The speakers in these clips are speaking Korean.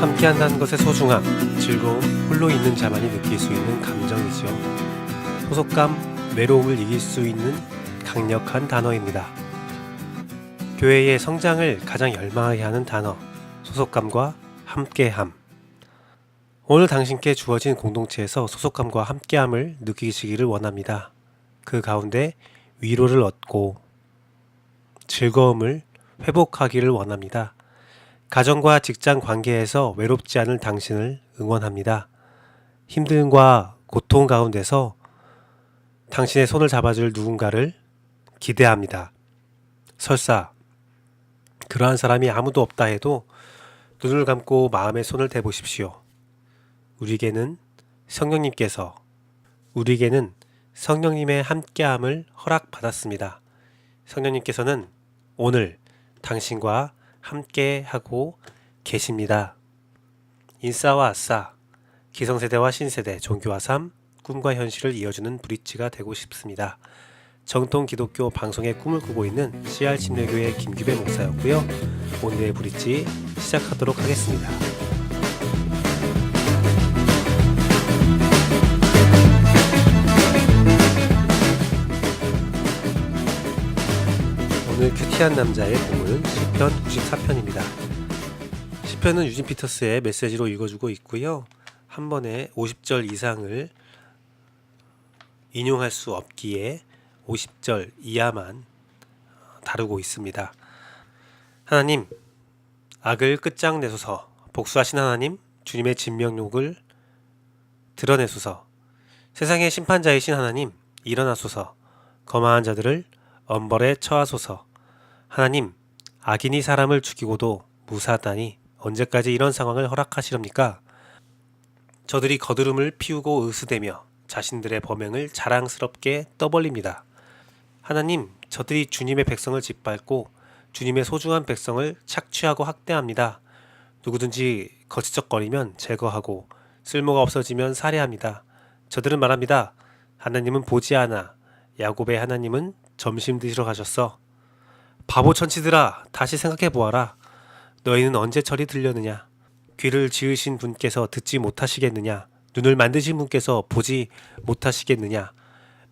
함께한다는 것의 소중함, 즐거움, 홀로 있는 자만이 느낄 수 있는 감정이지요. 소속감, 외로움을 이길 수 있는 강력한 단어입니다. 교회의 성장을 가장 열망하게 하는 단어, 소속감과 함께함. 오늘 당신께 주어진 공동체에서 소속감과 함께함을 느끼시기를 원합니다. 그 가운데 위로를 얻고 즐거움을 회복하기를 원합니다. 가정과 직장 관계에서 외롭지 않을 당신을 응원합니다. 힘듦과 고통 가운데서 당신의 손을 잡아줄 누군가를 기대합니다. 설사 그러한 사람이 아무도 없다 해도 눈을 감고 마음의 손을 대보십시오. 우리에게는 성령님의 함께함을 허락받았습니다. 성령님께서는 오늘 당신과 함께 하고 계십니다. 인싸와 아싸, 기성세대와 신세대, 종교와 삶, 꿈과 현실을 이어주는 브릿지가 되고 싶습니다. 정통 기독교 방송의 꿈을 꾸고 있는 CR 침례교회 김규배 목사였고요. 오늘의 브릿지 시작하도록 하겠습니다. 오늘 큐티한 남자의 본문은 시편 94편입니다. 시편은 유진 피터스의 메시지로 읽어주고 있고요. 한 번에 50절 이상을 인용할 수 없기에 50절 이하만 다루고 있습니다. 하나님, 악을 끝장내소서. 복수하신 하나님, 주님의 진명욕을 드러내소서. 세상의 심판자이신 하나님, 일어나소서. 거만한 자들을 엄벌에 처하소서. 하나님, 악인이 사람을 죽이고도 무사하다니 언제까지 이런 상황을 허락하시렵니까? 저들이 거드름을 피우고 으스대며 자신들의 범행을 자랑스럽게 떠벌립니다. 하나님, 저들이 주님의 백성을 짓밟고 주님의 소중한 백성을 착취하고 학대합니다. 누구든지 거치적거리면 제거하고 쓸모가 없어지면 살해합니다. 저들은 말합니다. 하나님은 보지 않아. 야곱의 하나님은 점심 드시러 가셨어. 바보 천치들아, 다시 생각해 보아라. 너희는 언제 철이 들렸느냐? 귀를 지으신 분께서 듣지 못하시겠느냐? 눈을 만드신 분께서 보지 못하시겠느냐?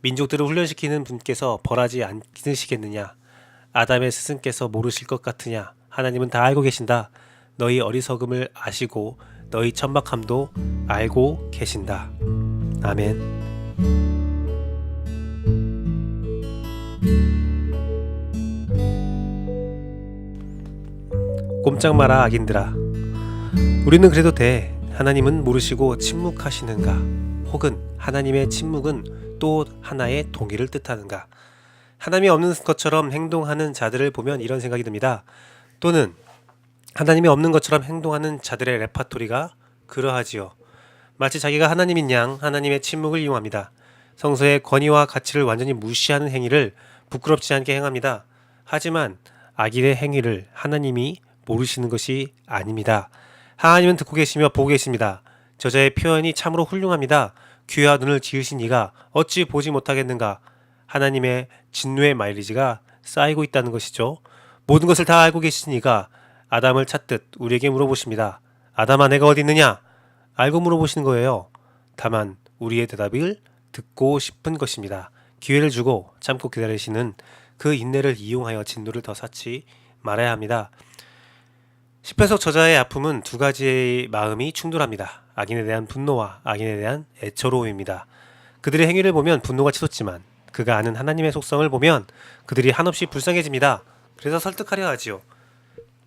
민족들을 훈련시키는 분께서 벌하지 않으시겠느냐? 아담의 스승께서 모르실 것 같으냐? 하나님은 다 알고 계신다. 너희 어리석음을 아시고 너희 천박함도 알고 계신다. 아멘. 꼼짝 마라 악인들아. 우리는 그래도 돼. 하나님은 모르시고 침묵하시는가? 혹은 하나님의 침묵은 또 하나의 동의를 뜻하는가? 하나님이 없는 것처럼 행동하는 자들을 보면 이런 생각이 듭니다. 또는 하나님이 없는 것처럼 행동하는 자들의 레파토리가 그러하지요. 마치 자기가 하나님인 양 하나님의 침묵을 이용합니다. 성서의 권위와 가치를 완전히 무시하는 행위를 부끄럽지 않게 행합니다. 하지만 악인의 행위를 하나님이 모르시는 것이 아닙니다. 하나님은 듣고 계시며 보고 계십니다. 저자의 표현이 참으로 훌륭합니다. 귀와 눈을 지으신 이가 어찌 보지 못하겠는가? 하나님의 진노의 마일리지가 쌓이고 있다는 것이죠. 모든 것을 다 알고 계신 이가 아담을 찾듯 우리에게 물어보십니다. 아담아, 내가 어디 있느냐? 알고 물어보시는 거예요. 다만 우리의 대답을 듣고 싶은 것입니다. 기회를 주고 참고 기다리시는 그 인내를 이용하여 진노를 더 쌓지 말아야 합니다. 시편서 저자의 아픔은 두 가지의 마음이 충돌합니다. 악인에 대한 분노와 악인에 대한 애처로움입니다. 그들의 행위를 보면 분노가 치솟지만 그가 아는 하나님의 속성을 보면 그들이 한없이 불쌍해집니다. 그래서 설득하려 하지요.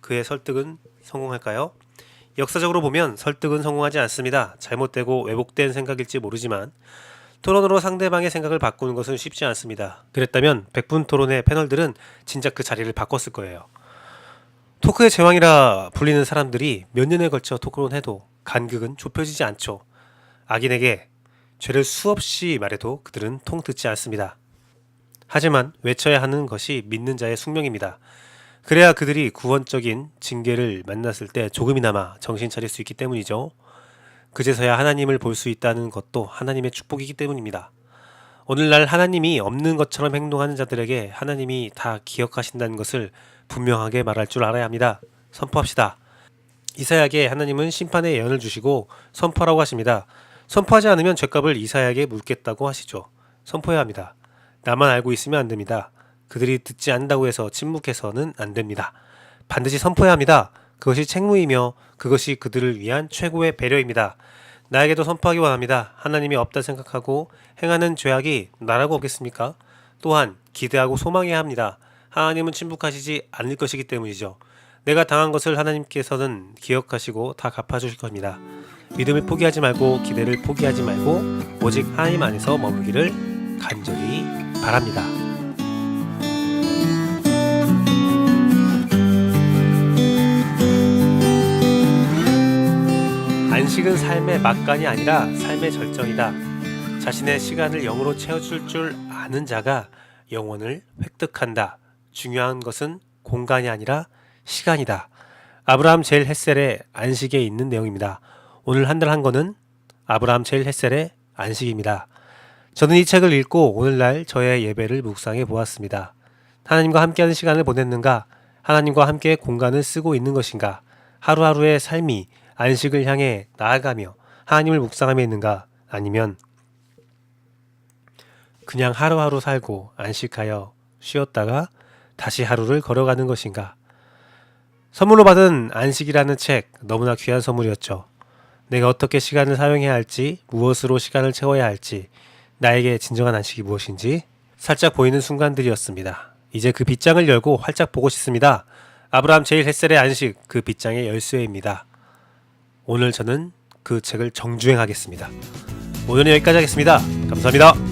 그의 설득은 성공할까요? 역사적으로 보면 설득은 성공하지 않습니다. 잘못되고 왜곡된 생각일지 모르지만 토론으로 상대방의 생각을 바꾸는 것은 쉽지 않습니다. 그랬다면 100분 토론의 패널들은 진작 그 자리를 바꿨을 거예요. 토크의 제왕이라 불리는 사람들이 몇 년에 걸쳐 토론해도 간극은 좁혀지지 않죠. 악인에게 죄를 수없이 말해도 그들은 통 듣지 않습니다. 하지만 외쳐야 하는 것이 믿는 자의 숙명입니다. 그래야 그들이 구원적인 징계를 만났을 때 조금이나마 정신 차릴 수 있기 때문이죠. 그제서야 하나님을 볼 수 있다는 것도 하나님의 축복이기 때문입니다. 오늘날 하나님이 없는 것처럼 행동하는 자들에게 하나님이 다 기억하신다는 것을 분명하게 말할 줄 알아야 합니다. 선포합시다. 이사야에게 하나님은 심판의 예언을 주시고 선포하라고 하십니다. 선포하지 않으면 죄값을 이사야에게 묻겠다고 하시죠. 선포해야 합니다. 나만 알고 있으면 안 됩니다. 그들이 듣지 않는다고 해서 침묵해서는 안 됩니다. 반드시 선포해야 합니다. 그것이 책무이며 그것이 그들을 위한 최고의 배려입니다. 나에게도 선포하기 원합니다. 하나님이 없다 생각하고 행하는 죄악이 나라고 없겠습니까? 또한 기대하고 소망해야 합니다. 하나님은 침묵하시지 않을 것이기 때문이죠. 내가 당한 것을 하나님께서는 기억하시고 다 갚아주실 겁니다. 믿음을 포기하지 말고 기대를 포기하지 말고 오직 하나님 안에서 머물기를 간절히 바랍니다. 안식은 삶의 막간이 아니라 삶의 절정이다. 자신의 시간을 영으로 채워줄 줄 아는 자가 영혼을 획득한다. 중요한 것은 공간이 아니라 시간이다. 아브라함 젤 햇셀의 안식에 있는 내용입니다. 오늘 한 달 한 거는 아브라함 젤 햇셀의 안식입니다. 저는 이 책을 읽고 오늘날 저의 예배를 묵상해 보았습니다. 하나님과 함께하는 시간을 보냈는가? 하나님과 함께 공간을 쓰고 있는 것인가? 하루하루의 삶이 안식을 향해 나아가며 하나님을 묵상하며 있는가? 아니면 그냥 하루하루 살고 안식하여 쉬었다가 다시 하루를 걸어가는 것인가? 선물로 받은 안식이라는 책 너무나 귀한 선물이었죠. 내가 어떻게 시간을 사용해야 할지, 무엇으로 시간을 채워야 할지, 나에게 진정한 안식이 무엇인지 살짝 보이는 순간들이었습니다. 이제 그 빗장을 열고 활짝 보고 싶습니다. 아브라함 제일 햇셀의 안식, 그 빗장의 열쇠입니다. 오늘 저는 그 책을 정주행하겠습니다. 오늘은 여기까지 하겠습니다. 감사합니다.